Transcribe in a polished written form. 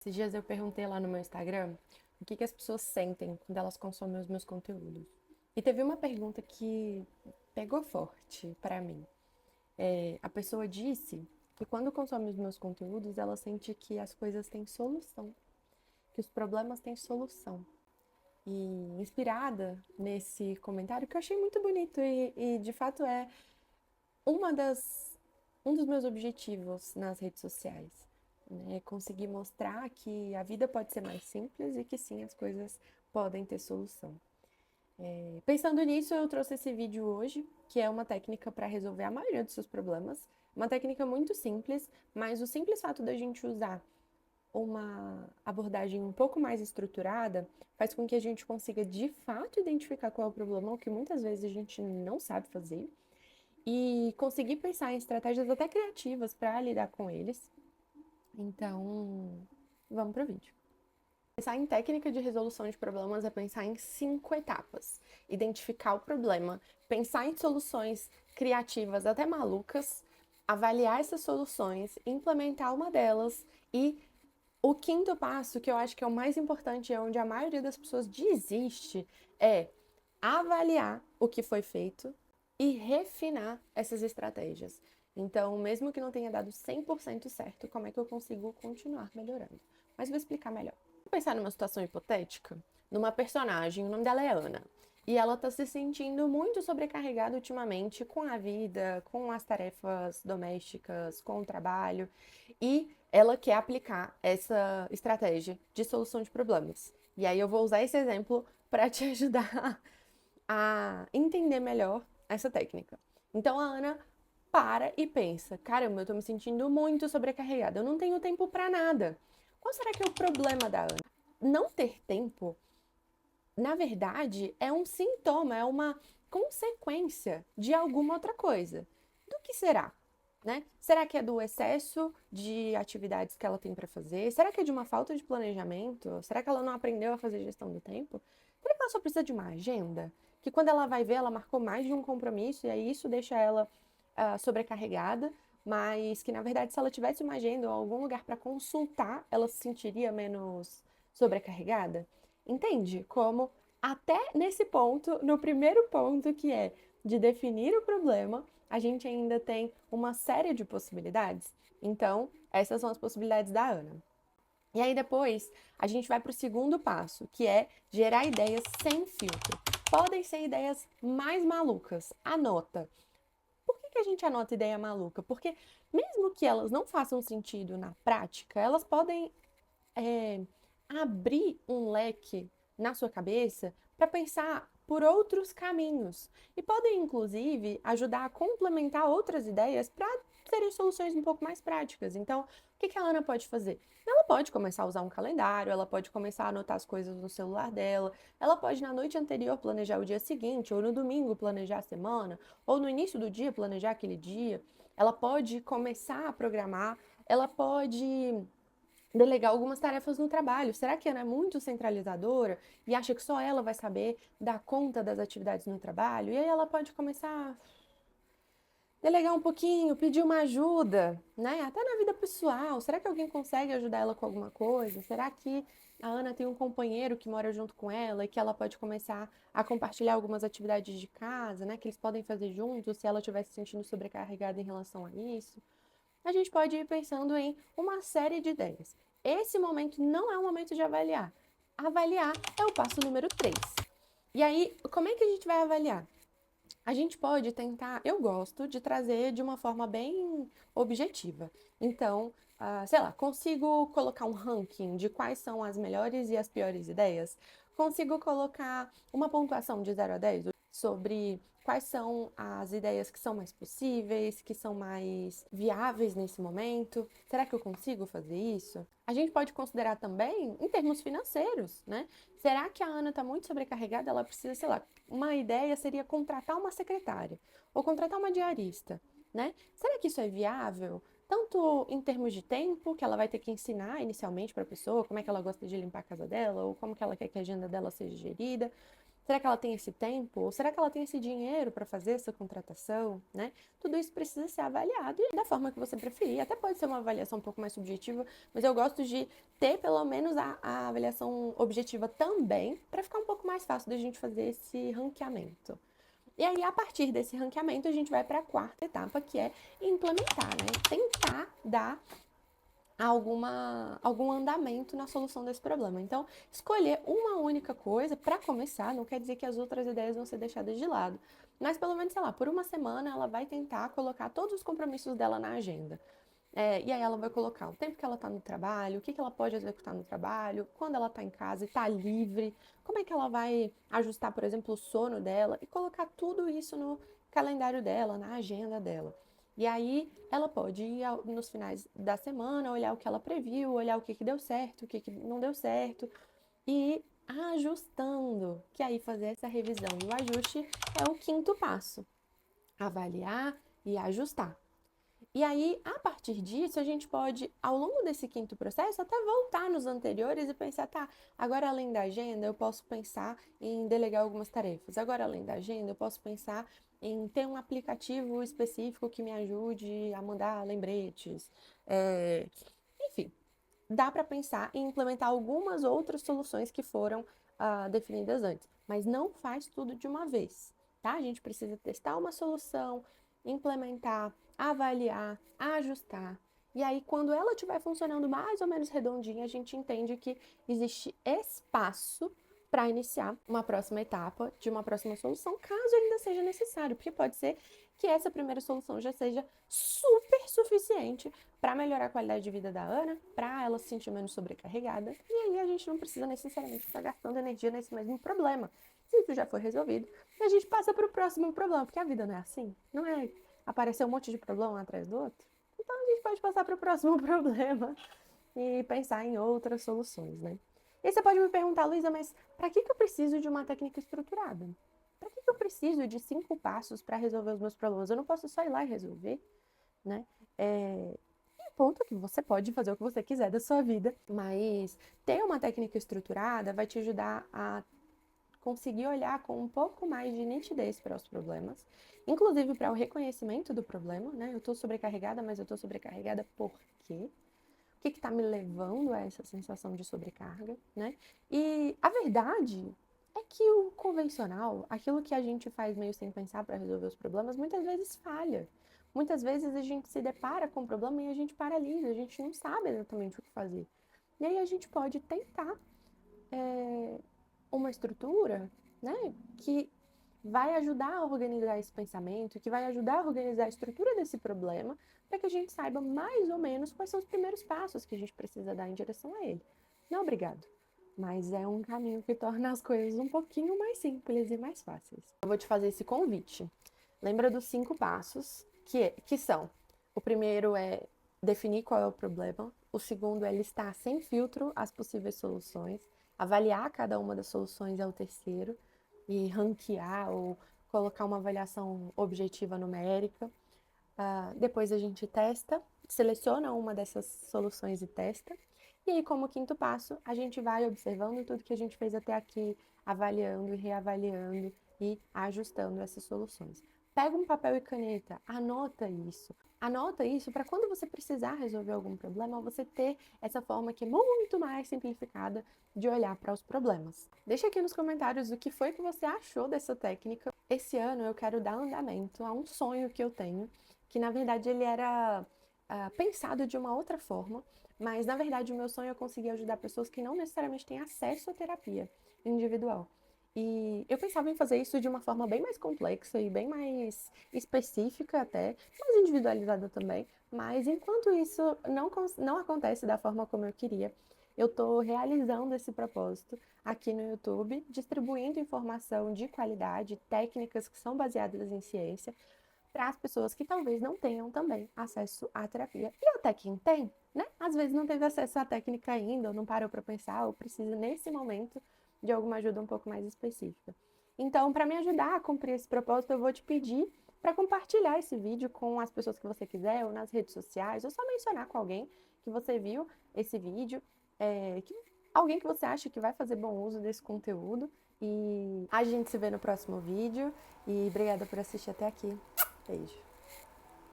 Esses dias eu perguntei lá no meu Instagram o que as pessoas sentem quando elas consomem os meus conteúdos. E teve uma pergunta que pegou forte pra mim. A pessoa disse que quando consome os meus conteúdos, ela sente que as coisas têm solução, que os problemas têm solução. E inspirada nesse comentário, que eu achei muito bonito e de fato é uma um dos meus objetivos nas redes sociais, né? Conseguir mostrar que a vida pode ser mais simples e que sim, as coisas podem ter solução. Pensando nisso, eu trouxe esse vídeo hoje, que é uma técnica para resolver a maioria dos seus problemas. Uma técnica muito simples, mas o simples fato da gente usar uma abordagem um pouco mais estruturada faz com que a gente consiga de fato identificar qual é o problema, o que muitas vezes a gente não sabe fazer, e conseguir pensar em estratégias até criativas para lidar com eles. Então, vamos para o vídeo. Pensar em técnica de resolução de problemas é pensar em 5 etapas. Identificar o problema, pensar em soluções criativas até malucas, avaliar essas soluções, implementar uma delas e o quinto passo, que eu acho que é o mais importante, é onde a maioria das pessoas desiste, é avaliar o que foi feito e refinar essas estratégias. Então, mesmo que não tenha dado 100% certo, como é que eu consigo continuar melhorando? Mas vou explicar melhor. Vou pensar numa situação hipotética, numa personagem, o nome dela é Ana. E ela tá se sentindo muito sobrecarregada ultimamente com a vida, com as tarefas domésticas, com o trabalho. E ela quer aplicar essa estratégia de solução de problemas. E aí eu vou usar esse exemplo para te ajudar a entender melhor essa técnica. Então a Ana para e pensa: caramba, eu tô me sentindo muito sobrecarregada, eu não tenho tempo para nada. Qual será que é o problema da Ana? Não ter tempo, na verdade, é um sintoma, é uma consequência de alguma outra coisa. Do que será? Né? Será que é do excesso de atividades que ela tem para fazer? Será que é de uma falta de planejamento? Será que ela não aprendeu a fazer gestão do tempo? Será que ela só precisa de uma agenda? Que quando ela vai ver, ela marcou mais de um compromisso e aí isso deixa ela sobrecarregada, mas que na verdade, se ela tivesse uma agenda ou algum lugar para consultar, ela se sentiria menos sobrecarregada? Entende? Como até nesse ponto, no primeiro ponto, que é de definir o problema, a gente ainda tem uma série de possibilidades. Então, essas são as possibilidades da Ana. E aí depois, a gente vai para o segundo passo, que é gerar ideias sem filtro. Podem ser ideias mais malucas. Anota. Por que a gente anota ideia maluca? Porque mesmo que elas não façam sentido na prática, elas podem é, abrir um leque na sua cabeça para pensar por outros caminhos e podem, inclusive, ajudar a complementar outras ideias para serem soluções um pouco mais práticas. Então, o que a Ana pode fazer? Ela pode começar a usar um calendário, ela pode começar a anotar as coisas no celular dela, ela pode, na noite anterior, planejar o dia seguinte, ou no domingo, planejar a semana, ou no início do dia, planejar aquele dia. Ela pode começar a programar, ela pode delegar algumas tarefas no trabalho. Será que Ana é muito centralizadora e acha que só ela vai saber dar conta das atividades no trabalho? E aí ela pode começar a delegar um pouquinho, pedir uma ajuda, né? Até na vida pessoal. Será que alguém consegue ajudar ela com alguma coisa? Será que a Ana tem um companheiro que mora junto com ela e que ela pode começar a compartilhar algumas atividades de casa, né? Que eles podem fazer juntos se ela estiver se sentindo sobrecarregada em relação a isso? A gente pode ir pensando em uma série de ideias. Esse momento não é o momento de avaliar. Avaliar é o passo número 3. E aí, como é que a gente vai avaliar? A gente pode tentar, eu gosto de trazer de uma forma bem objetiva. Então, sei lá, consigo colocar um ranking de quais são as melhores e as piores ideias? Consigo colocar uma pontuação de 0 a 10 sobre quais são as ideias que são mais possíveis, que são mais viáveis nesse momento? Será que eu consigo fazer isso? A gente pode considerar também em termos financeiros, né? Será que a Ana está muito sobrecarregada? Ela precisa, sei lá, uma ideia seria contratar uma secretária ou contratar uma diarista, né? Será que isso é viável? Tanto em termos de tempo, que ela vai ter que ensinar inicialmente para a pessoa como é que ela gosta de limpar a casa dela ou como que ela quer que a agenda dela seja gerida, Será que ela tem esse tempo? Ou será que ela tem esse dinheiro para fazer essa contratação, né? Tudo isso precisa ser avaliado e da forma que você preferir. Até pode ser uma avaliação um pouco mais subjetiva, mas eu gosto de ter pelo menos a avaliação objetiva também, para ficar um pouco mais fácil da gente fazer esse ranqueamento. E aí, a partir desse ranqueamento, a gente vai para a quarta etapa, que é implementar, né? Tentar dar algum andamento na solução desse problema. Então, escolher uma única coisa para começar não quer dizer que as outras ideias vão ser deixadas de lado. Mas pelo menos, sei lá, por uma semana ela vai tentar colocar todos os compromissos dela na agenda. E aí ela vai colocar o tempo que ela está no trabalho, o que ela pode executar no trabalho, quando ela está em casa e está livre, como é que ela vai ajustar, por exemplo, o sono dela e colocar tudo isso no calendário dela, na agenda dela. E aí ela pode ir nos finais da semana, olhar o que ela previu, olhar o que deu certo, o que não deu certo, e ir ajustando, que aí fazer essa revisão e o ajuste é o quinto passo. Avaliar e ajustar. E aí, a partir disso, a gente pode, ao longo desse quinto processo, até voltar nos anteriores e pensar, tá, agora além da agenda, eu posso pensar em delegar algumas tarefas. Agora, além da agenda, eu posso pensar em ter um aplicativo específico que me ajude a mandar lembretes. Enfim, dá para pensar em implementar algumas outras soluções que foram definidas antes, mas não faz tudo de uma vez, tá? A gente precisa testar uma solução, implementar, avaliar, ajustar. E aí, quando ela estiver funcionando mais ou menos redondinha, a gente entende que existe espaço para iniciar uma próxima etapa de uma próxima solução, caso ainda seja necessário, porque pode ser que essa primeira solução já seja super suficiente para melhorar a qualidade de vida da Ana, para ela se sentir menos sobrecarregada, e aí a gente não precisa necessariamente ficar gastando energia nesse mesmo problema. Se isso já foi resolvido, a gente passa para o próximo problema, porque a vida não é assim, não é aparecer um monte de problema um atrás do outro. Então a gente pode passar para o próximo problema e pensar em outras soluções, né? E aí você pode me perguntar, Luísa, mas para que eu preciso de uma técnica estruturada? Para que eu preciso de 5 passos para resolver os meus problemas? Eu não posso só ir lá e resolver, né? Ponto que você pode fazer o que você quiser da sua vida, mas ter uma técnica estruturada vai te ajudar a conseguir olhar com um pouco mais de nitidez para os problemas, inclusive para o reconhecimento do problema, né? Eu estou sobrecarregada, mas eu estou sobrecarregada por quê? O que está me levando a essa sensação de sobrecarga, né? E a verdade é que o convencional, aquilo que a gente faz meio sem pensar para resolver os problemas, muitas vezes falha. Muitas vezes a gente se depara com o problema e a gente paralisa, a gente não sabe exatamente o que fazer. E aí a gente pode tentar uma estrutura, né, que vai ajudar a organizar esse pensamento, que vai ajudar a organizar a estrutura desse problema, para que a gente saiba mais ou menos quais são os primeiros passos que a gente precisa dar em direção a ele. Não, obrigado. Mas é um caminho que torna as coisas um pouquinho mais simples e mais fáceis. Eu vou te fazer esse convite. Lembra dos 5 passos, que são: o primeiro é definir qual é o problema, o segundo é listar sem filtro as possíveis soluções, avaliar cada uma das soluções é o terceiro, e ranquear ou colocar uma avaliação objetiva numérica. Depois a gente testa, seleciona uma dessas soluções e testa. E aí, como quinto passo, a gente vai observando tudo que a gente fez até aqui, avaliando e reavaliando e ajustando essas soluções. Pega um papel e caneta, anota isso. Anota isso para quando você precisar resolver algum problema, você ter essa forma que é muito mais simplificada de olhar para os problemas. Deixa aqui nos comentários o que foi que você achou dessa técnica. Esse ano eu quero dar andamento a um sonho que eu tenho, que na verdade ele era pensado de uma outra forma, mas na verdade o meu sonho é conseguir ajudar pessoas que não necessariamente têm acesso à terapia individual. E eu pensava em fazer isso de uma forma bem mais complexa e bem mais específica até, mais individualizada também, mas enquanto isso não acontece da forma como eu queria, eu estou realizando esse propósito aqui no YouTube, distribuindo informação de qualidade, técnicas que são baseadas em ciência, para as pessoas que talvez não tenham também acesso à terapia. E até quem tem, né? Às vezes não teve acesso à técnica ainda, ou não parou para pensar, ou precisa nesse momento de alguma ajuda um pouco mais específica. Então, para me ajudar a cumprir esse propósito, eu vou te pedir para compartilhar esse vídeo com as pessoas que você quiser, ou nas redes sociais, ou só mencionar com alguém que você viu esse vídeo, alguém que você acha que vai fazer bom uso desse conteúdo. E a gente se vê no próximo vídeo. E obrigada por assistir até aqui. Beijo.